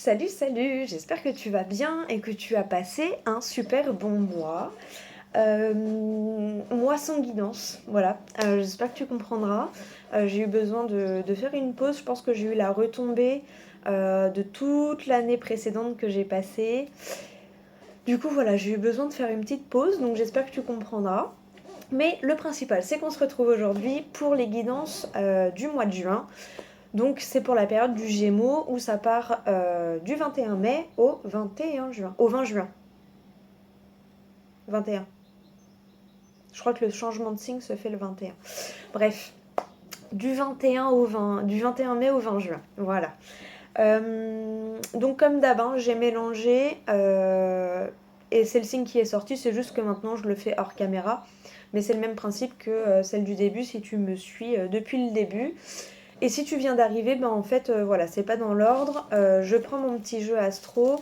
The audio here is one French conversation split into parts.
Salut, salut, j'espère que tu vas bien et que tu as passé un super bon mois. Mois sans guidance, voilà. J'espère que tu comprendras. J'ai eu besoin de faire une pause. Je pense que j'ai eu la retombée de toute l'année précédente que j'ai passée. Du coup, voilà, j'ai eu besoin de faire une petite pause, donc j'espère que tu comprendras. Mais le principal, c'est qu'on se retrouve aujourd'hui pour les guidances du mois de juin. Donc c'est pour la période du Gémeaux où ça part du 21 mai au 21 juin. Au 20 juin. 21. Je crois que le changement de signe se fait le 21. Bref, du 21 au 20, du 21 mai au 20 juin. Voilà. Donc comme d'hab, hein, j'ai mélangé et c'est le signe qui est sorti. C'est juste que maintenant je le fais hors caméra. Mais c'est le même principe que celle du début si tu me suis depuis le début. Et si tu viens d'arriver, ben en fait, voilà, c'est pas dans l'ordre. Je prends mon petit jeu astro,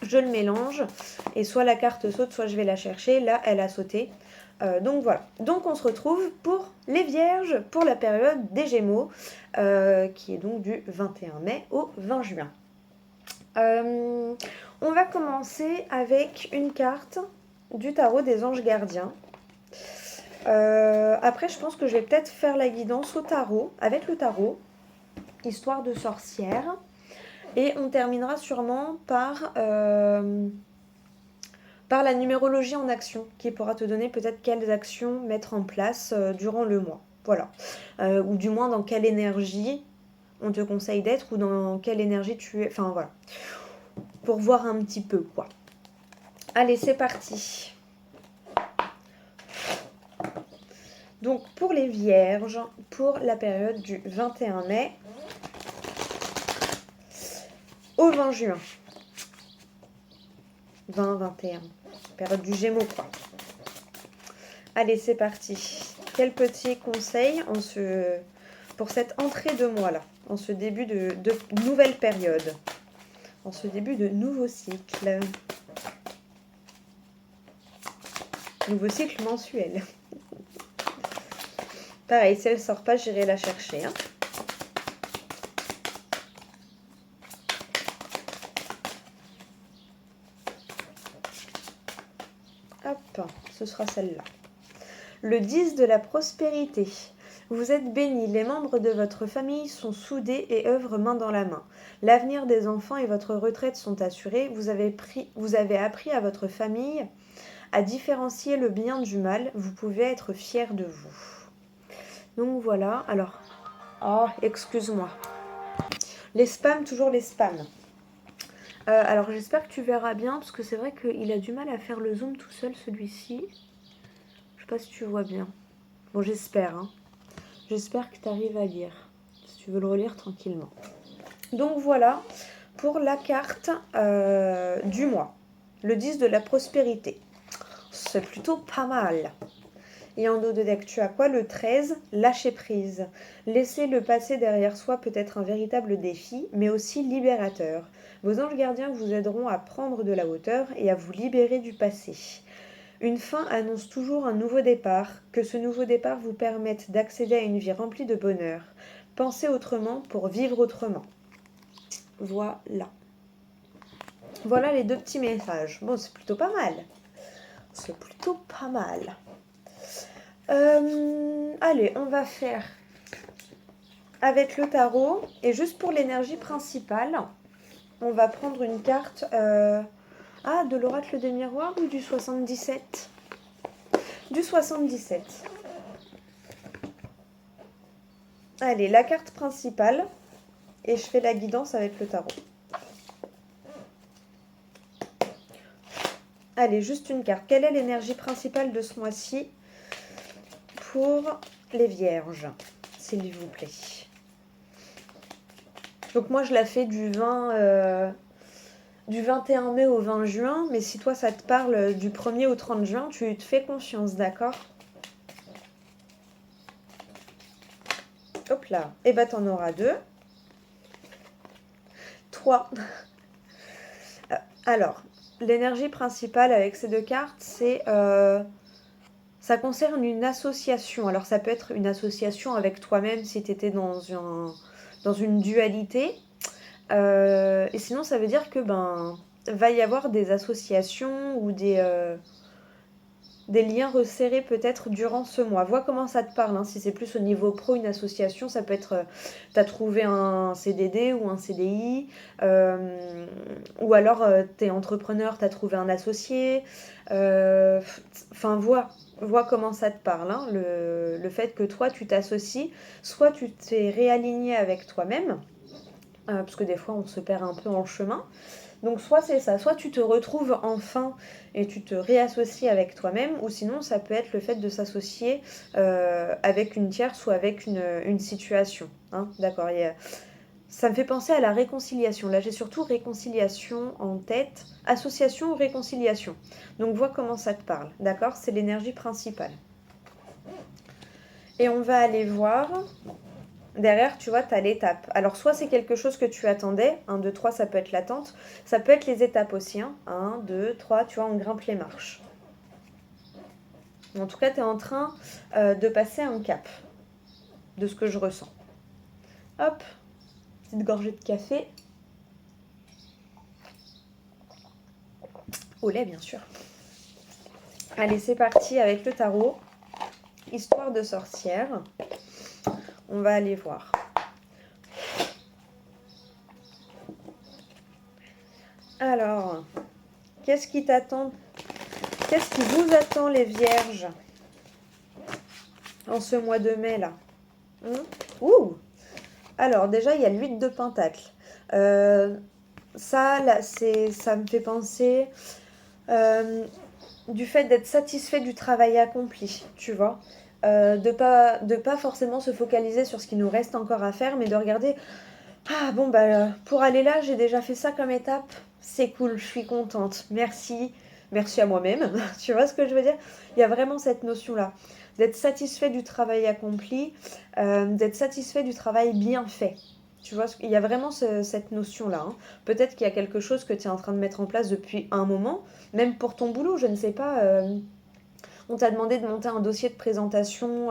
je le mélange, et soit la carte saute, soit je vais la chercher. Là, elle a sauté. Donc voilà. Donc on se retrouve pour les Vierges, pour la période des Gémeaux, qui est donc du 21 mai au 20 juin. On va commencer avec une carte du tarot des anges gardiens. Après, je pense que je vais peut-être faire la guidance au tarot, avec le tarot, histoire de sorcière. Et on terminera sûrement par la numérologie en action, qui pourra te donner peut-être quelles actions mettre en place durant le mois. Voilà. Ou du moins dans quelle énergie on te conseille d'être, ou dans quelle énergie tu es. Enfin voilà. Pour voir un petit peu quoi. Allez, c'est parti. Donc pour les Vierges, pour la période du 21 mai au 20 juin. 20-21. Période du Gémeaux, quoi. Allez, c'est parti. Quel petit conseil pour cette entrée de mois-là, en ce début de nouvelle période, en ce début de nouveau cycle. Nouveau cycle mensuel. Pareil, si elle sort pas, j'irai la chercher. Hein. Hop, ce sera celle-là. Le 10 de la prospérité. Vous êtes bénis, les membres de votre famille sont soudés et œuvrent main dans la main. L'avenir des enfants et votre retraite sont assurés. Vous avez appris à votre famille à différencier le bien du mal. Vous pouvez être fiers de vous. Donc voilà, alors... Oh, excuse-moi. Les spams, toujours les spams. Alors j'espère que tu verras bien, parce que c'est vrai qu'il a du mal à faire le zoom tout seul, celui-ci. Je sais pas si tu vois bien. Bon, j'espère, hein. J'espère que tu arrives à lire, si tu veux le relire tranquillement. Donc voilà, pour la carte du mois. Le 10 de la prospérité. C'est plutôt pas mal. Et en dos de deck, tu as quoi? Le 13, lâcher prise. Laisser le passé derrière soi peut être un véritable défi, mais aussi libérateur. Vos anges gardiens vous aideront à prendre de la hauteur et à vous libérer du passé. Une fin annonce toujours un nouveau départ, que ce nouveau départ vous permette d'accéder à une vie remplie de bonheur. Pensez autrement pour vivre autrement. Voilà. Voilà les deux petits messages. Bon, c'est plutôt pas mal. C'est plutôt pas mal. Allez, on va faire avec le tarot. Et juste pour l'énergie principale, on va prendre une carte de l'oracle des miroirs ou du 77 ? Du 77. Allez, la carte principale. Et je fais la guidance avec le tarot. Allez, juste une carte. Quelle est l'énergie principale de ce mois-ci pour les Vierges, s'il vous plaît? Donc moi, je la fais du 21 mai au 20 juin. Mais si toi, ça te parle du 1er au 30 juin, tu te fais confiance, d'accord? Hop là. Et bah, t'en auras 2. 3. Alors, l'énergie principale avec ces deux cartes, c'est... ça concerne une association. Alors, ça peut être une association avec toi-même si tu étais dans une dualité. Et sinon, ça veut dire que va y avoir des associations ou des liens resserrés peut-être durant ce mois. Vois comment ça te parle, hein. Si c'est plus au niveau pro, une association, ça peut être, tu as trouvé un CDD ou un CDI, ou alors tu es entrepreneur, tu as trouvé un associé. Enfin, vois comment ça te parle, hein. Le fait que toi, tu t'associes, soit tu t'es réaligné avec toi-même, parce que des fois, on se perd un peu en chemin. Donc soit c'est ça, soit tu te retrouves enfin et tu te réassocies avec toi-même, ou sinon ça peut être le fait de s'associer avec une tierce ou avec une situation. Hein, d'accord. Ça me fait penser à la réconciliation. Là j'ai surtout réconciliation en tête, association ou réconciliation. Donc vois comment ça te parle. D'accord. C'est l'énergie principale. Et on va aller voir. Derrière, tu vois, tu as l'étape. Alors, soit c'est quelque chose que tu attendais, 1, 2, 3, ça peut être l'attente. Ça peut être les étapes aussi, hein. 1, 2, 3, tu vois, on grimpe les marches. En tout cas, tu es en train de passer un cap, de ce que je ressens. Hop, petite gorgée de café. Au lait, bien sûr. Allez, c'est parti avec le tarot. Histoire de sorcière. On va aller voir. Alors, qu'est-ce qui t'attend? Qu'est-ce qui vous attend, les vierges, en ce mois de mai, là? Ouh! Alors, déjà, il y a l'huile de Pentacle. Ça, là, ça me fait penser du fait d'être satisfait du travail accompli, tu vois. De pas forcément se focaliser sur ce qui nous reste encore à faire, mais de regarder, ah bon, pour aller là, j'ai déjà fait ça comme étape. C'est cool, je suis contente. Merci. Merci à moi-même. Tu vois ce que je veux dire? Il y a vraiment cette notion-là. D'être satisfait du travail accompli, d'être satisfait du travail bien fait. Tu vois, il y a vraiment cette notion-là, hein. Peut-être qu'il y a quelque chose que tu es en train de mettre en place depuis un moment, même pour ton boulot, je ne sais pas. On t'a demandé de monter un dossier de présentation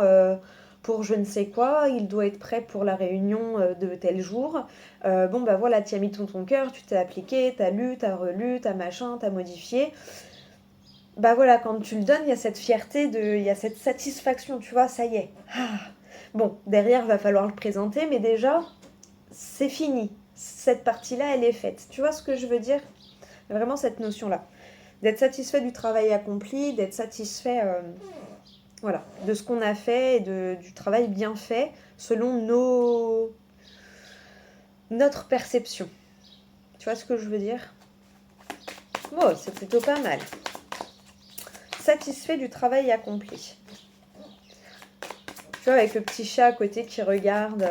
pour je ne sais quoi, il doit être prêt pour la réunion de tel jour. Bon, bah voilà, tu as mis ton cœur, tu t'es appliqué, tu as lu, tu as relu, tu as machin, tu as modifié. Bah voilà, quand tu le donnes, il y a cette fierté, il y a cette satisfaction, tu vois, ça y est. Ah. Bon, derrière, il va falloir le présenter, mais déjà, c'est fini. Cette partie-là, elle est faite. Tu vois ce que je veux dire? Vraiment cette notion-là. D'être satisfait du travail accompli, d'être satisfait voilà, de ce qu'on a fait et du travail bien fait selon notre perception. Tu vois ce que je veux dire? Oh, c'est plutôt pas mal. Satisfait du travail accompli. Tu vois, avec le petit chat à côté qui regarde.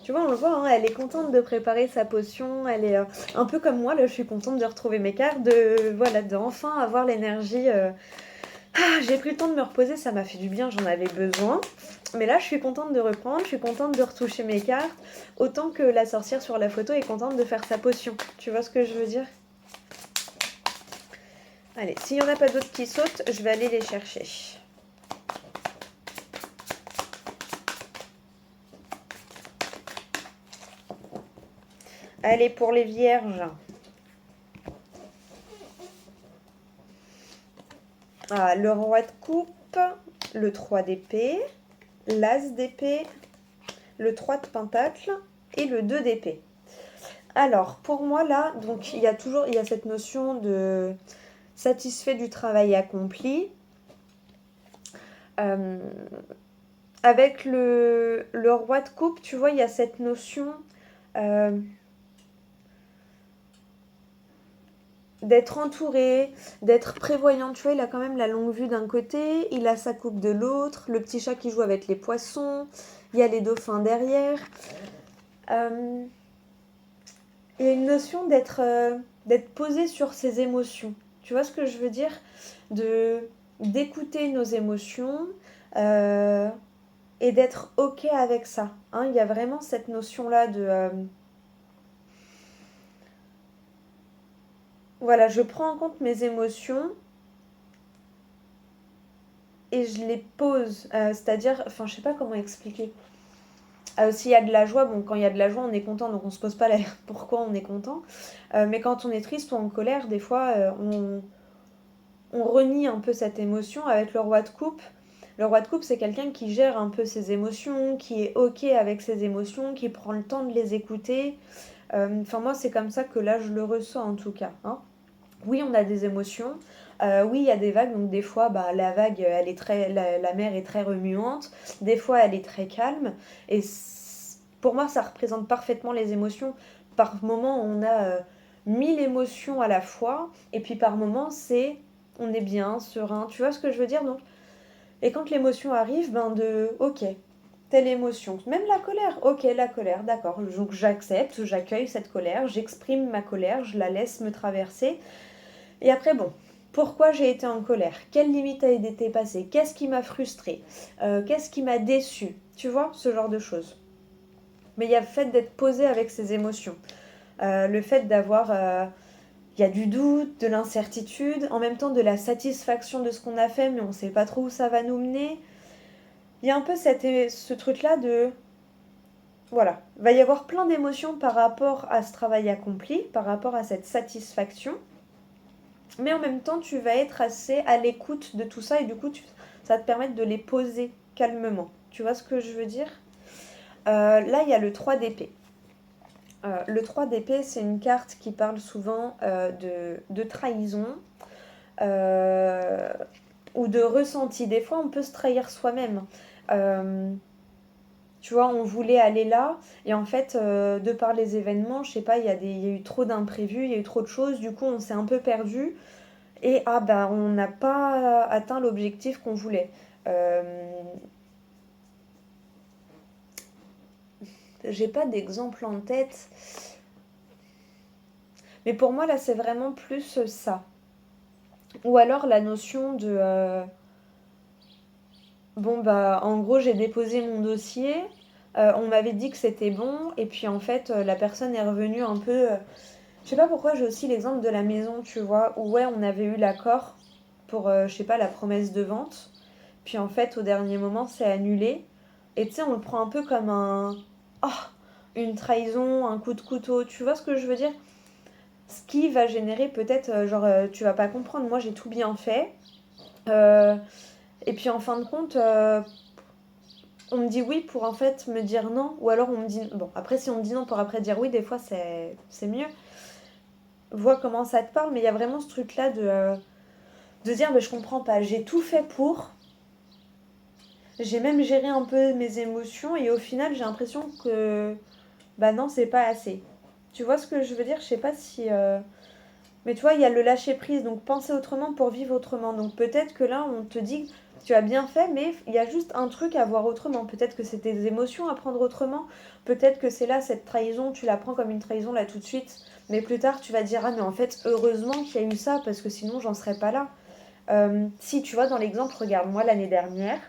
Tu vois, on le voit, hein, elle est contente de préparer sa potion. Elle est un peu comme moi, là, je suis contente de retrouver mes cartes, de enfin avoir l'énergie. Ah, j'ai pris le temps de me reposer, ça m'a fait du bien, j'en avais besoin. Mais là, je suis contente de reprendre, je suis contente de retoucher mes cartes, autant que la sorcière sur la photo est contente de faire sa potion. Tu vois ce que je veux dire? Allez, s'il n'y en a pas d'autres qui sautent, je vais aller les chercher. Allez, pour les vierges. Ah, le roi de coupe, le 3 d'épée, l'as d'épée, le 3 de pentacle et le 2 d'épée. Alors, pour moi, là, donc il y a cette notion de satisfait du travail accompli. Avec le roi de coupe, tu vois, il y a cette notion d'être entouré, d'être prévoyant. Tu vois, il a quand même la longue vue d'un côté, il a sa coupe de l'autre, le petit chat qui joue avec les poissons, il y a les dauphins derrière. Il y a une notion d'être posé sur ses émotions. Tu vois ce que je veux dire? D'écouter nos émotions et d'être OK avec ça. Hein, il y a vraiment cette notion-là de... voilà, je prends en compte mes émotions et je les pose. C'est-à-dire, enfin, je sais pas comment expliquer. S'il y a de la joie, bon, quand il y a de la joie, on est content, donc on se pose pas la pourquoi on est content. Mais quand on est triste ou en colère, des fois, on renie un peu cette émotion avec le roi de coupe. Le roi de coupe, c'est quelqu'un qui gère un peu ses émotions, qui est OK avec ses émotions, qui prend le temps de les écouter. Enfin, moi, c'est comme ça que là, je le ressens en tout cas, hein. Oui, on a des émotions. Oui, il y a des vagues. Donc, des fois, bah, la vague, la mer est très remuante. Des fois, elle est très calme. Et pour moi, ça représente parfaitement les émotions. Par moment, on a 1000 émotions à la fois. Et puis, par moment, on est bien, serein. Tu vois ce que je veux dire? Donc, et quand l'émotion arrive, ok, telle émotion, même la colère, ok, la colère, d'accord, donc j'accepte, j'accueille cette colère, j'exprime ma colère, je la laisse me traverser. Et après, bon, pourquoi j'ai été en colère? Quelle limite a été passée? Qu'est-ce qui m'a frustrée? Qu'est-ce qui m'a déçue? Tu vois, ce genre de choses. Mais il y a le fait d'être posé avec ses émotions. Le fait d'avoir... il y a du doute, de l'incertitude, en même temps de la satisfaction de ce qu'on a fait, mais on ne sait pas trop où ça va nous mener. Il y a un peu ce truc-là de... Voilà, il va y avoir plein d'émotions par rapport à ce travail accompli, par rapport à cette satisfaction. Mais en même temps, tu vas être assez à l'écoute de tout ça et du coup, ça va te permettre de les poser calmement. Tu vois ce que je veux dire? Là, il y a le 3 d'épée. Le 3 d'épée, c'est une carte qui parle souvent de trahison euh, ou de ressenti. Des fois, on peut se trahir soi-même. Euh, Tu vois, on voulait aller là, et en fait, de par les événements, je sais pas, il y a eu trop d'imprévus, il y a eu trop de choses, du coup, on s'est un peu perdu, et ah bah, on n'a pas atteint l'objectif qu'on voulait. Euh, j'ai pas d'exemple en tête, mais pour moi, là, c'est vraiment plus ça. Ou alors la notion de, bon, bah, en gros, j'ai déposé mon dossier, on m'avait dit que c'était bon, et puis en fait, la personne est revenue un peu. Je sais pas pourquoi j'ai aussi l'exemple de la maison, tu vois, où ouais, on avait eu l'accord pour, je sais pas, la promesse de vente. Puis en fait, au dernier moment, c'est annulé. Et tu sais, on le prend un peu comme ah, une trahison, un coup de couteau. Tu vois ce que je veux dire? Ce qui va générer peut-être, genre, tu vas pas comprendre. Moi, j'ai tout bien fait. Euh, et puis en fin de compte, on me dit oui pour en fait me dire non. Ou alors on me dit... Bon, après, si on me dit non pour après dire oui, des fois, c'est mieux. Vois comment ça te parle, mais il y a vraiment ce truc-là de dire, bah, je comprends pas, j'ai tout fait pour, j'ai même géré un peu mes émotions, et au final, j'ai l'impression que, bah non, c'est pas assez. Tu vois ce que je veux dire? Je sais pas si... Mais tu vois, il y a le lâcher-prise, donc penser autrement pour vivre autrement. Donc peut-être que là, on te dit, tu as bien fait, mais il y a juste un truc à voir autrement. Peut-être que c'est tes émotions à prendre autrement. Peut-être que c'est là, cette trahison, tu la prends comme une trahison là tout de suite. Mais plus tard, tu vas dire, ah mais en fait, heureusement qu'il y a eu ça, parce que sinon, j'en serais pas là. Si tu vois, dans l'exemple, regarde, moi l'année dernière,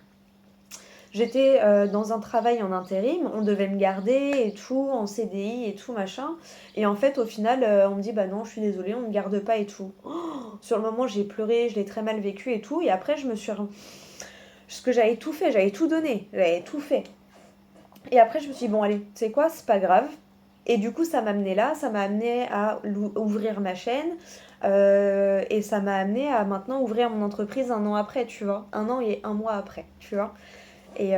j'étais dans un travail en intérim, on devait me garder et tout, en CDI et tout, machin. Et en fait, au final, on me dit, bah non, je suis désolée, on me garde pas et tout. Oh, sur le moment, j'ai pleuré, je l'ai très mal vécu et tout. Et après, je me suis... Parce que j'avais tout fait, j'avais tout donné, j'avais tout fait. Et après, je me suis dit, bon, allez, tu sais quoi, c'est pas grave. Et du coup, ça m'a amené là, ça m'a amené à ouvrir ma chaîne. Et ça m'a amené à maintenant ouvrir mon entreprise 1 an après, tu vois. 1 an et 1 mois après, tu vois. Et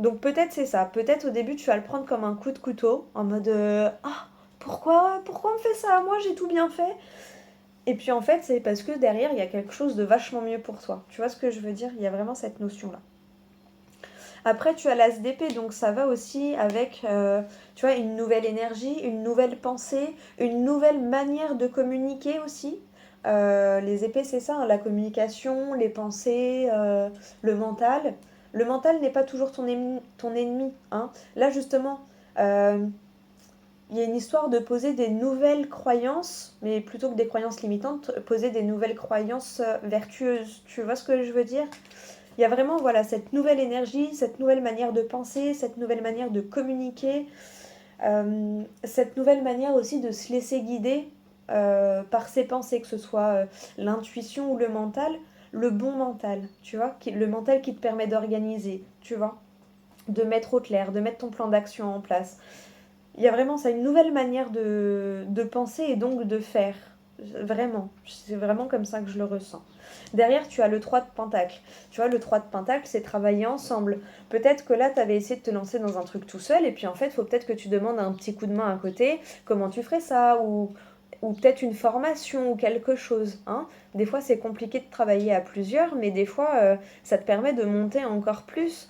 donc peut-être c'est ça. Peut-être au début, tu vas le prendre comme un coup de couteau, en mode ah, pourquoi on me fait ça à moi, j'ai tout bien fait. Et puis en fait, c'est parce que derrière, il y a quelque chose de vachement mieux pour toi. Tu vois ce que je veux dire? Il y a vraiment cette notion-là. Après, tu as l'as d'épée, donc ça va aussi avec, tu vois, une nouvelle énergie, une nouvelle pensée, une nouvelle manière de communiquer aussi. Les épées, c'est ça, hein, la communication, les pensées, le mental. Le mental n'est pas toujours ton ennemi, hein. Là, justement, euh, il y a une histoire de poser des nouvelles croyances, mais plutôt que des croyances limitantes, poser des nouvelles croyances vertueuses. Tu vois ce que je veux dire? Il y a vraiment voilà, cette nouvelle énergie, cette nouvelle manière de penser, cette nouvelle manière de communiquer, cette nouvelle manière aussi de se laisser guider par ses pensées, que ce soit l'intuition ou le bon mental, tu vois, le mental qui te permet d'organiser, tu vois. de mettre au clair, de mettre ton plan d'action en place. Il y a vraiment ça, une nouvelle manière de penser et donc de faire. Vraiment, c'est vraiment comme ça que je le ressens. Derrière, tu as le 3 de Pentacle. Tu vois, le 3 de Pentacle, c'est travailler ensemble. Peut-être que là, tu avais essayé de te lancer dans un truc tout seul, et puis en fait, il faut peut-être que tu demandes un petit coup de main à côté. Comment tu ferais ça ou peut-être une formation ou quelque chose. Hein. Des fois, c'est compliqué de travailler à plusieurs, mais des fois, ça te permet de monter encore plus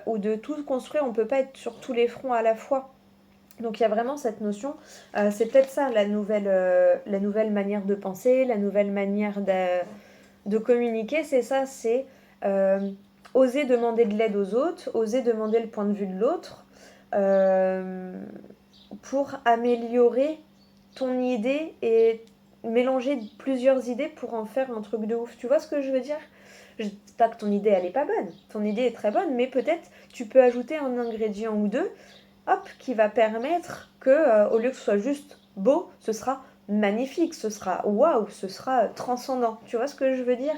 ou de tout construire. On ne peut pas être sur tous les fronts à la fois. Donc il y a vraiment cette notion, c'est peut-être ça la nouvelle manière de penser, la nouvelle manière de communiquer, c'est ça, c'est oser demander de l'aide aux autres, oser demander le point de vue de l'autre euh, pour améliorer ton idée et mélanger plusieurs idées pour en faire un truc de ouf. Tu vois ce que je veux dire? Je dis pas que ton idée elle est pas bonne, ton idée est très bonne, mais peut-être tu peux ajouter un ingrédient ou deux, hop, qui va permettre que au lieu que ce soit juste beau, ce sera magnifique, ce sera waouh, ce sera transcendant. Tu vois ce que je veux dire?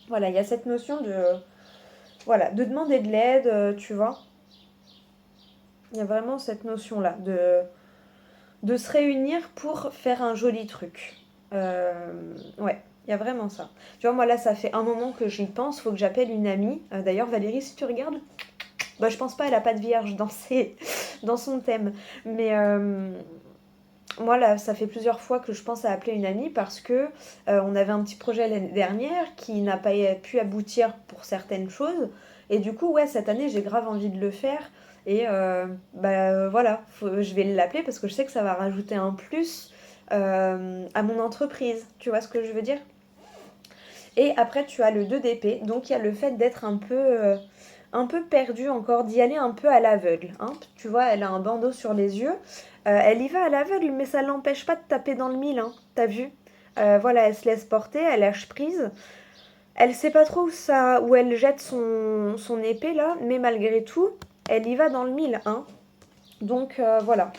Voilà, il y a cette notion de demander de l'aide, tu vois. Il y a vraiment cette notion-là de se réunir pour faire un joli truc. Ouais, il y a vraiment ça. Tu vois, moi là, ça fait un moment que j'y pense, faut que j'appelle une amie. D'ailleurs, Valérie, si tu regardes, bah, je pense pas, elle a pas de vierge dans son thème. Mais moi là, ça fait plusieurs fois que je pense à appeler une amie parce que on avait un petit projet l'année dernière qui n'a pas pu aboutir pour certaines choses. Et du coup, ouais, cette année, j'ai grave envie de le faire. Et voilà, je vais l'appeler parce que je sais que ça va rajouter un plus à mon entreprise. Tu vois ce que je veux dire? Et après, tu as le 2 d'épée. Donc, il y a le fait d'être un peu perdu encore, d'y aller un peu à l'aveugle. Hein. Tu vois, elle a un bandeau sur les yeux. Elle y va à l'aveugle, mais ça l'empêche pas de taper dans le mille. Hein. T'as vu? Voilà, elle se laisse porter, elle lâche prise. Elle sait pas trop où elle jette son épée là, mais malgré tout, elle y va dans le mille. Hein. Donc voilà.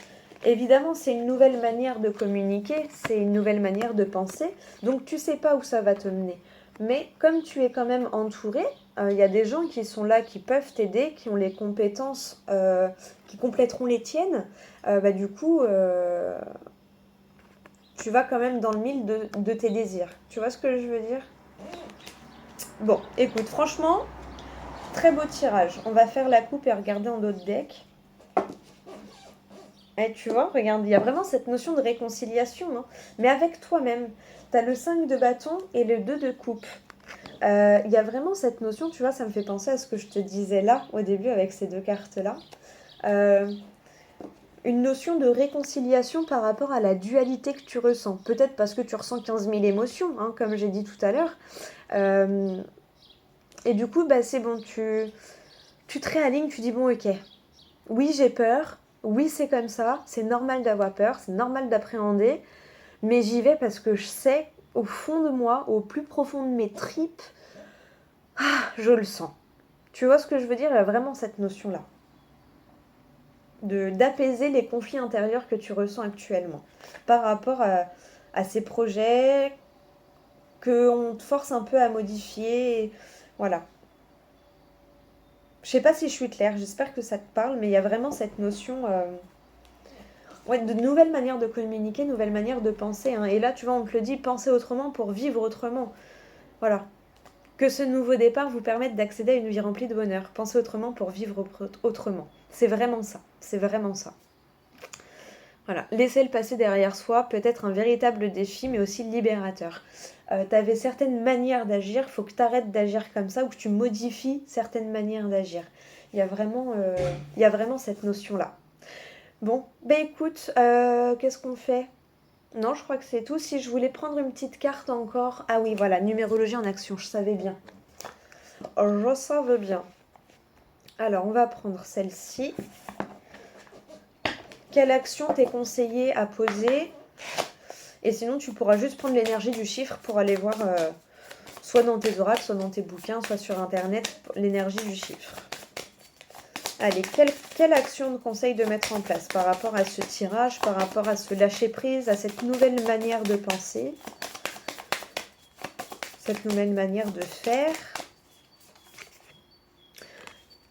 Évidemment, c'est une nouvelle manière de communiquer, c'est une nouvelle manière de penser. Donc tu sais pas où ça va te mener. Mais comme tu es quand même entouré, il y a des gens qui sont là, qui peuvent t'aider, qui ont les compétences, qui compléteront les tiennes. Du coup, tu vas quand même dans le mille de tes désirs. Tu vois ce que je veux dire? Bon, écoute, franchement, très beau tirage. On va faire la coupe et regarder en d'autres decks. Et tu vois, regarde, il y a vraiment cette notion de réconciliation, hein, mais avec toi-même. Tu as le 5 de bâton et le 2 de coupe. Il y a vraiment cette notion, tu vois, ça me fait penser à ce que je te disais là, au début, avec ces deux cartes-là. Une notion de réconciliation par rapport à la dualité que tu ressens. Peut-être parce que tu ressens 15 000 émotions, hein, comme j'ai dit tout à l'heure. Et du coup, bah, c'est bon, tu te réalignes, tu dis, bon, ok, oui, j'ai peur. Oui, c'est comme ça. C'est normal d'avoir peur. C'est normal d'appréhender. Mais j'y vais parce que je sais, au fond de moi, au plus profond de mes tripes, je le sens. Tu vois ce que je veux dire? Il y a vraiment cette notion-là. D'apaiser les conflits intérieurs que tu ressens actuellement. Par rapport à ces projets qu'on te force un peu à modifier. Voilà. Je sais pas si je suis claire. J'espère que ça te parle. Mais il y a vraiment cette notion... Ouais, de nouvelles manières de communiquer, nouvelles manières de penser. Hein. Et là, tu vois, on te le dit, pensez autrement pour vivre autrement. Voilà. Que ce nouveau départ vous permette d'accéder à une vie remplie de bonheur. Pensez autrement pour vivre autrement. C'est vraiment ça. C'est vraiment ça. Voilà. Laisser le passé derrière soi peut être un véritable défi, mais aussi libérateur. Tu avais certaines manières d'agir, il faut que tu arrêtes d'agir comme ça ou que tu modifies certaines manières d'agir. Il y a vraiment cette notion-là. Bon, ben écoute, qu'est-ce qu'on fait? Non, je crois que c'est tout. Si je voulais prendre une petite carte encore... Ah oui, voilà, numérologie en action, je savais bien. Je savais bien. Alors, on va prendre celle-ci. Quelle action t'est conseillé à poser? Et sinon, tu pourras juste prendre l'énergie du chiffre pour aller voir, soit dans tes oracles, soit dans tes bouquins, soit sur Internet, l'énergie du chiffre. Allez, quelle action te conseille de mettre en place par rapport à ce tirage, par rapport à ce lâcher-prise, à cette nouvelle manière de penser, cette nouvelle manière de faire?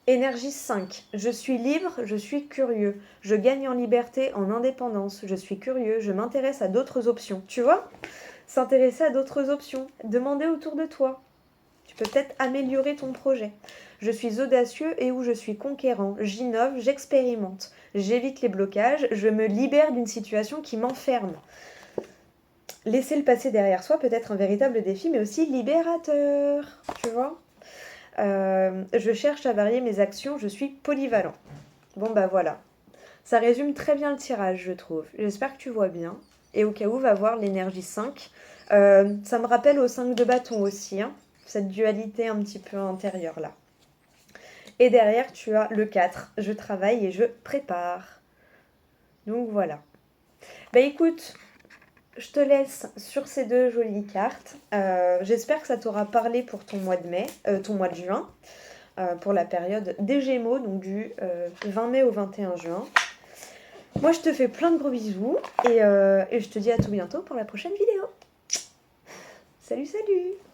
Énergie 5. Je suis libre, je suis curieux. Je gagne en liberté, en indépendance. Je suis curieux, je m'intéresse à d'autres options. Tu vois? S'intéresser à d'autres options. Demander autour de toi. Tu peux peut-être améliorer ton projet. Je suis audacieux et où je suis conquérant. J'innove, j'expérimente. J'évite les blocages, je me libère d'une situation qui m'enferme. Laisser le passé derrière soi peut être un véritable défi, mais aussi libérateur. Tu vois? Je cherche à varier mes actions, je suis polyvalent. Bon bah voilà. Ça résume très bien le tirage, je trouve. J'espère que tu vois bien. Et au cas où, va voir l'énergie 5. Ça me rappelle au 5 de bâton aussi, hein, cette dualité un petit peu intérieure là. Et derrière, tu as le 4. Je travaille et je prépare. Donc voilà. Bah écoute, je te laisse sur ces deux jolies cartes. J'espère que ça t'aura parlé pour ton mois de mai, ton mois de juin, pour la période des Gémeaux, donc du 20 mai au 21 juin. Moi, je te fais plein de gros bisous et je te dis à tout bientôt pour la prochaine vidéo. Salut, salut!